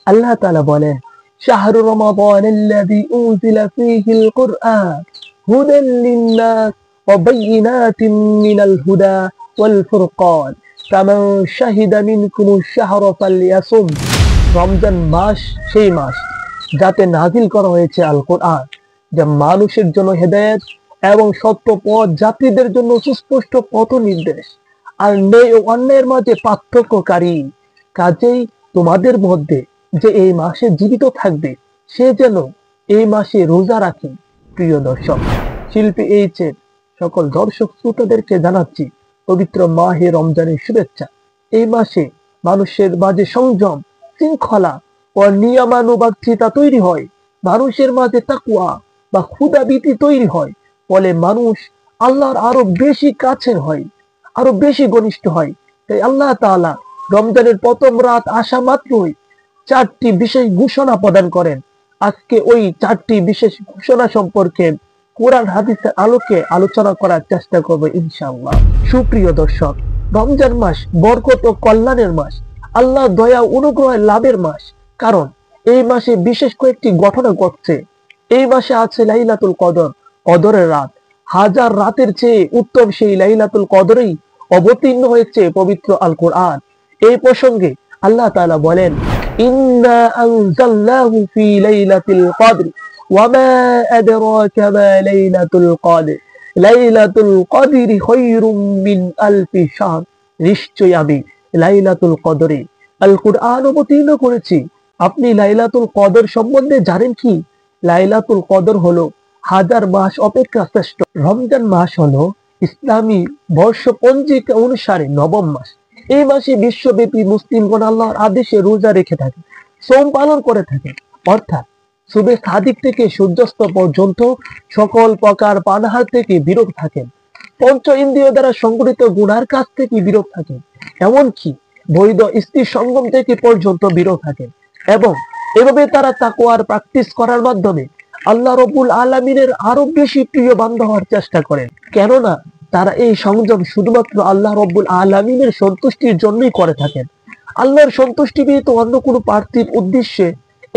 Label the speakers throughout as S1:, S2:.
S1: আল্লাহ তাআলা বলেন, শাহরু রমাদানাল্লাযী উনজিলা ফীহিল কুরআন হুদাল লিন-নাস ওয়া বায়্যিনাতিন মিনাল হুদা ওয়াল ফুরকান ফামান শাহিদা মিনকুমুশ শাহরা ফালইয়াসুম। রমজান মাস সেই মাস যাতে নাজিল করা হয়েছে আল কোরআন, যা মানুষের জন্য হেদায়েত এবং সত্য পথ, জাতিদের জন্য সুস্পষ্ট পথ নির্দেশ আর ন্যায় ও অন্যায়ের মাঝে পার্থক্যকারী। কাজেই তোমাদের মধ্যে যে এই মাসে জীবিত থাকবে সে যেন এই মাসে রোজা রাখে। প্রিয় দর্শক, শিল্পী এইচের সকল দর্শক শ্রোতাদেরকে জানাচ্ছি পবিত্র মাহে রমজানের শুভেচ্ছা। এই মাসে মানুষের মাঝে সংযম, শৃঙ্খলা ও নিয়মানুবর্তিতা তৈরি হয়। মানুষের মাঝে তাকওয়া বা ক্ষুধাভীতি তৈরি হয়। ফলে মানুষ আল্লাহর আরো বেশি কাছের হয়, আরো বেশি ঘনিষ্ঠ হয়। তাই আল্লাহ তাআলা রমজানের প্রথম রাত আসা মাত্রই 4টি বিশেষ ঘোষণা প্রদান করেন। আজকে ওই 4টি বিশেষ ঘোষণা সম্পর্কে কোরআন হাদিসের আলোকে আলোচনা করার চেষ্টা করব ইনশাআল্লাহ। সুপ্রিয় দর্শক, রমজান মাস বরকত ও কল্যাণের মাস, আল্লাহ দয়া অনুগ্রহের লাভের মাস। কারণ এই মাসে বিশেষ কয়েকটি ঘটনা ঘটছে। এই মাসে আছে লাইলাতুল কদর, কদরের রাত। হাজার রাতের চেয়ে উত্তম সেই লাইলাতুল কদরেই অবতীর্ণ হয়েছে পবিত্র আল কোরআন। এই প্রসঙ্গে আল্লাহ তাআলা বলেন, ইন্না আনজালনাহু ফি লাইলাতিল কদর ওয়া মা আদরাকা মা লাইলাতুল কদর লাইলাতুল কদরি খায়রুম মিন আলফি শাহর। নিশ্চয়ই আমি লাইলাতুল কদরে আল কোরআন অবতীর্ণ করেছি। আপনি লাইলাতুল কদর সম্বন্ধে জানেন কি? লাইলাতুল কদর হলো হাজার মাস অপেক্ষা শ্রেষ্ঠ। রমজান মাস হলো ইসলামী বর্ষপঞ্জিকা অনুসারে নবম মাস। এই মাসে বিশ্বব্যাপী মুসলিমগণ আল্লাহর আদেশে রোজা রেখে থাকে, সোম পালন করে থাকে। অর্থাৎ সুবে সাদিক থেকে সূর্যাস্ত পর্যন্ত সকল প্রকার পানাহার থেকে বিরত থাকেন। পঞ্চ ইন্দ্রিয় দ্বারা সংগঠিত গুনার কাছ থেকে বিরত থাকেন। এমনকি বৈধ স্ত্রী সঙ্গম থেকে পর্যন্ত বিরত থাকেন। এবং এভাবে তারা তাকওয়ার প্র্যাকটিস করার মাধ্যমে আল্লাহ রব্বুল আলামিনের আরো বেশি প্রিয় বান্দা হওয়ার চেষ্টা করেন। কেননা তারা এই সংযম শুধুমাত্র আল্লাহ রব্বুল আলামিনের সন্তুষ্টির জন্যই করে থাকেন। আল্লাহর সন্তুষ্টি ব্যতীত অন্য কোনো পার্থিব উদ্দেশ্যে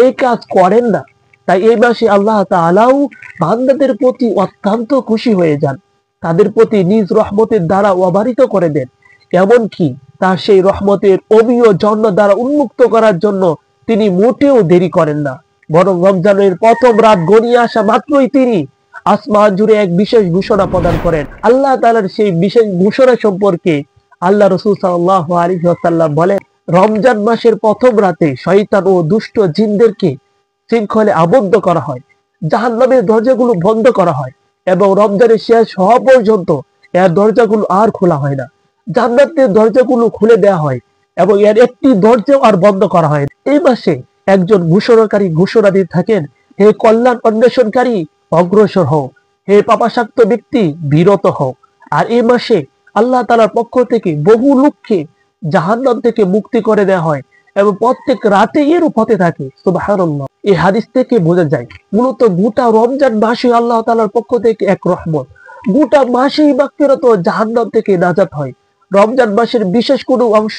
S1: এই কাজ করেন না। তাই এই মাসে আল্লাহ তাআলাও বান্দাদের প্রতি অত্যন্ত খুশি হয়ে যান, তাদের প্রতি নিজ রহমতের দ্বারা অবারিত করে দেন। এমনকি তার সেই রহমতের অমীয় জন্য দ্বারা উন্মুক্ত করার জন্য তিনি মোটেও দেরি করেন না, বরং রমজানের প্রথম রাত গড়িয়ে আসা মাত্রই তিনি আসমান জুড়ে এক বিশেষ ঘোষণা প্রদান করেন। আল্লাহ তাআলার সেই বিশেষ ঘোষণা সম্পর্কে আল্লাহ রাসূল সাল্লাল্লাহু আলাইহি ওয়াসাল্লাম বলেন, রমজান মাসের প্রথম রাতে শয়তান ও দুষ্ট জিনদেরকে শৃঙ্খলে আবদ্ধ করা হয়, জাহান্নামের দরজাগুলো বন্ধ করা হয় এবং রমজানের শেষ হওয়া পর্যন্ত এর দরজাগুলো আর খোলা হয় না। জান্নাতের দরজাগুলো খুলে দেওয়া হয় এবং এর একটি দরজাও আর বন্ধ করা হয়। এই মাসে একজন ঘোষণাকারী ঘোষণা দিয়ে থাকেন, হে কল্যাণ অন্বেষণকারী, অগ্রসর হও, হে পাপাসক্ত ব্যক্তি, বিরত হও। আর এই মাসে আল্লাহ তাআলার পক্ষ থেকে বহু লোককে জাহান্নাম থেকে মুক্তি করে দেওয়া হয় এবং প্রত্যেক রাতে এরূপ হতে থাকে। সুবহানাল্লাহ। এই হাদিস থেকে বোঝা যায় মূলত গোটা রমজান মাসে আল্লাহ তাআলার পক্ষ থেকে এক রহমত। গোটা মাসেই মাগফিরাত ও জাহান্নাম থেকে নাজাত হয়। রমজান মাসের বিশেষ কোনো অংশ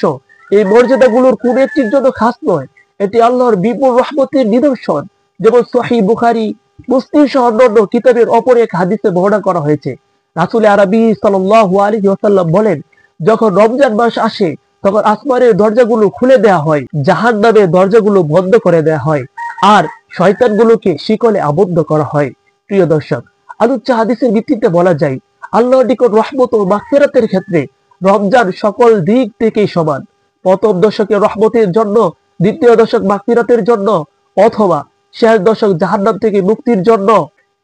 S1: এই মর্যাদাগুলোর কোন একটির জন্য খাস নয়। এটি আল্লাহর বিপুল রহমতের নিদর্শন। যেমন সহিহ বুখারী, মুসলিম সহ অন্যান্য কিতাবের অপর এক হাদিসে বর্ণনা করা হয়েছে, রাসূল আরবি সাল্লাল্লাহু আলাইহি ওয়াসাল্লাম বলেন, যখন রমজান মাস আসে তখন আসমানের দরজাগুলো খুলে দেওয়া হয়, জাহান্নামের দরজাগুলো বন্ধ করে দেওয়া হয় আর শয়তানগুলোকে শিকলে আবদ্ধ করা হয়। প্রিয় দর্শক, আলোচ্য হাদিসের ভিত্তিতে বলা যায় আল্লাহর নিকট রহমত ও মাগফিরাতের ক্ষেত্রে রমজান সকল দিক থেকেই সমান। প্রথম দশকে রহমতের জন্য, দ্বিতীয় দশক মাগফিরাতের জন্য, অথবা শেষ দশক জাহান্নাম থেকে মুক্তির জন্য।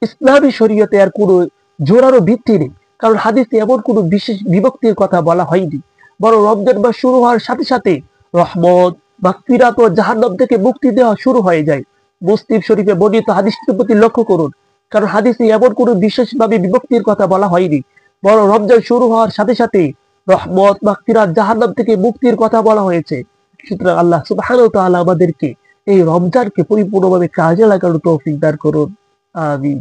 S1: ইসলামী শরীয়তে আর কোনো জোরালো ভিত্তি নেই, কারণ হাদিসে এমন কোনো বিশেষ বিভক্তির কথা বলা হয়নি। বরং রমজান মাস শুরু হওয়ার সাথে সাথে রহমত, মাগফিরাত ও জাহান্নাম থেকে মুক্তি দেওয়া শুরু হয়ে যায়। মুসলিম শরীফে বর্ণিত হাদিসটির প্রতি লক্ষ্য করুন, কারণ হাদিসে এমন কোনো বিশেষভাবে বিভক্তির কথা বলা হয়নি, বরং রমজান শুরু হওয়ার সাথে সাথে রহমত, মাগফিরাত, জাহান্নাম থেকে মুক্তির কথা বলা হয়েছে। সুতরাং আল্লাহ সুবহানাহু ওয়া তাআলা আমাদেরকে এই রমজানকে পরিপূর্ণভাবে কাজে লাগানোর তৌফিক দান করুন। আমিন।